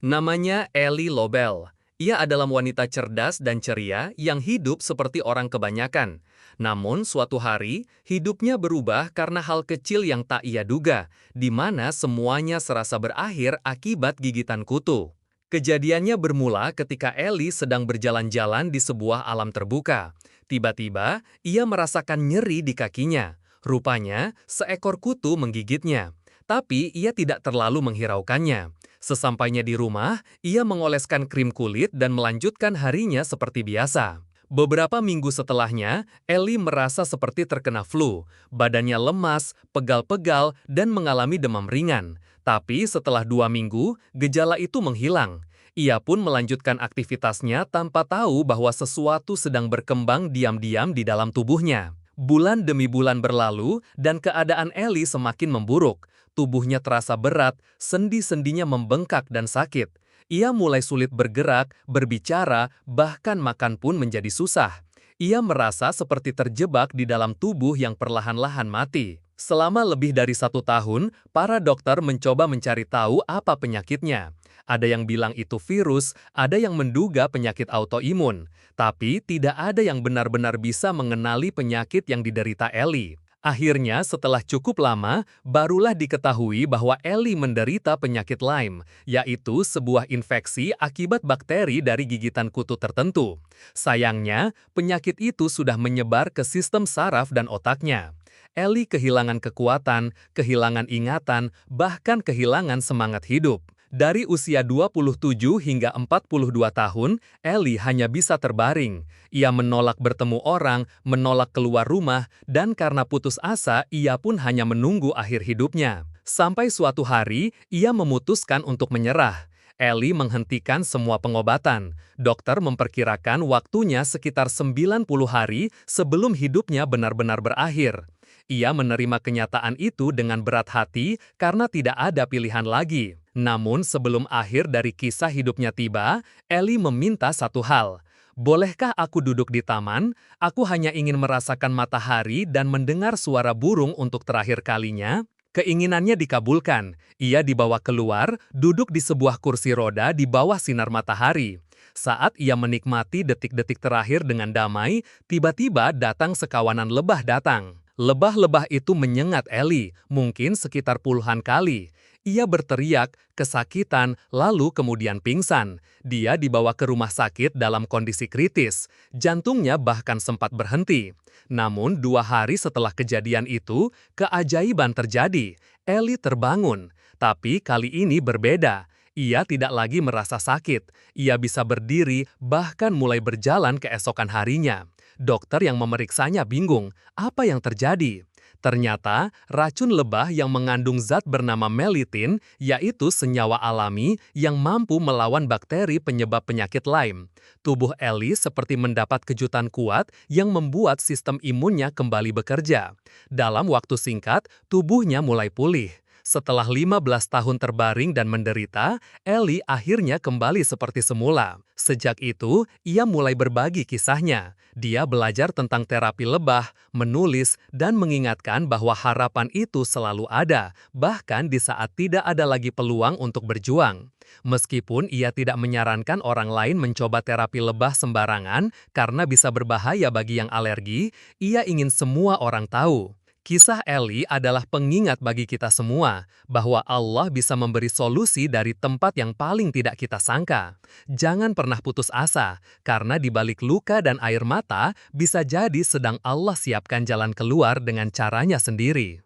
Namanya Ellie Lobel. Ia adalah wanita cerdas dan ceria yang hidup seperti orang kebanyakan. Namun, suatu hari, hidupnya berubah karena hal kecil yang tak ia duga, di mana semuanya serasa berakhir akibat gigitan kutu. Kejadiannya bermula ketika Ellie sedang berjalan-jalan di sebuah alam terbuka. Tiba-tiba, ia merasakan nyeri di kakinya. Rupanya, seekor kutu menggigitnya. Tapi ia tidak terlalu menghiraukannya. Sesampainya di rumah, ia mengoleskan krim kulit dan melanjutkan harinya seperti biasa. Beberapa minggu setelahnya, Ellie merasa seperti terkena flu. Badannya lemas, pegal-pegal, dan mengalami demam ringan. Tapi setelah 2 minggu, gejala itu menghilang. Ia pun melanjutkan aktivitasnya tanpa tahu bahwa sesuatu sedang berkembang diam-diam di dalam tubuhnya. Bulan demi bulan berlalu, dan keadaan Ellie semakin memburuk. Tubuhnya terasa berat, sendi-sendinya membengkak dan sakit. Ia mulai sulit bergerak, berbicara, bahkan makan pun menjadi susah. Ia merasa seperti terjebak di dalam tubuh yang perlahan-lahan mati. Selama lebih dari 1 tahun, para dokter mencoba mencari tahu apa penyakitnya. Ada yang bilang itu virus, ada yang menduga penyakit autoimun. Tapi tidak ada yang benar-benar bisa mengenali penyakit yang diderita Ellie. Akhirnya, setelah cukup lama, barulah diketahui bahwa Ellie menderita penyakit Lyme, yaitu sebuah infeksi akibat bakteri dari gigitan kutu tertentu. Sayangnya, penyakit itu sudah menyebar ke sistem saraf dan otaknya. Ellie kehilangan kekuatan, kehilangan ingatan, bahkan kehilangan semangat hidup. Dari usia 27 hingga 42 tahun, Ellie hanya bisa terbaring. Ia menolak bertemu orang, menolak keluar rumah, dan karena putus asa, ia pun hanya menunggu akhir hidupnya. Sampai suatu hari, ia memutuskan untuk menyerah. Ellie menghentikan semua pengobatan. Dokter memperkirakan waktunya sekitar 90 hari sebelum hidupnya benar-benar berakhir. Ia menerima kenyataan itu dengan berat hati karena tidak ada pilihan lagi. Namun sebelum akhir dari kisah hidupnya tiba, Ellie meminta satu hal. Bolehkah aku duduk di taman? Aku hanya ingin merasakan matahari dan mendengar suara burung untuk terakhir kalinya. Keinginannya dikabulkan. Ia dibawa keluar, duduk di sebuah kursi roda di bawah sinar matahari. Saat ia menikmati detik-detik terakhir dengan damai, tiba-tiba datang sekawanan lebah datang. Lebah-lebah itu menyengat Ellie, mungkin sekitar puluhan kali. Ia berteriak, kesakitan, lalu kemudian pingsan. Dia dibawa ke rumah sakit dalam kondisi kritis. Jantungnya bahkan sempat berhenti. Namun 2 hari setelah kejadian itu, keajaiban terjadi. Ellie terbangun. Tapi kali ini berbeda. Ia tidak lagi merasa sakit. Ia bisa berdiri, bahkan mulai berjalan keesokan harinya. Dokter yang memeriksanya bingung, apa yang terjadi? Ternyata, racun lebah yang mengandung zat bernama melitin, yaitu senyawa alami yang mampu melawan bakteri penyebab penyakit Lyme. Tubuh Ellie seperti mendapat kejutan kuat yang membuat sistem imunnya kembali bekerja. Dalam waktu singkat, tubuhnya mulai pulih. Setelah 15 tahun terbaring dan menderita, Ellie akhirnya kembali seperti semula. Sejak itu, ia mulai berbagi kisahnya. Dia belajar tentang terapi lebah, menulis, dan mengingatkan bahwa harapan itu selalu ada, bahkan di saat tidak ada lagi peluang untuk berjuang. Meskipun ia tidak menyarankan orang lain mencoba terapi lebah sembarangan karena bisa berbahaya bagi yang alergi, ia ingin semua orang tahu. Kisah Ellie adalah pengingat bagi kita semua bahwa Allah bisa memberi solusi dari tempat yang paling tidak kita sangka. Jangan pernah putus asa, karena di balik luka dan air mata bisa jadi sedang Allah siapkan jalan keluar dengan caranya sendiri.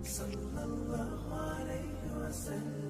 Sallallahu alaihi wasallam.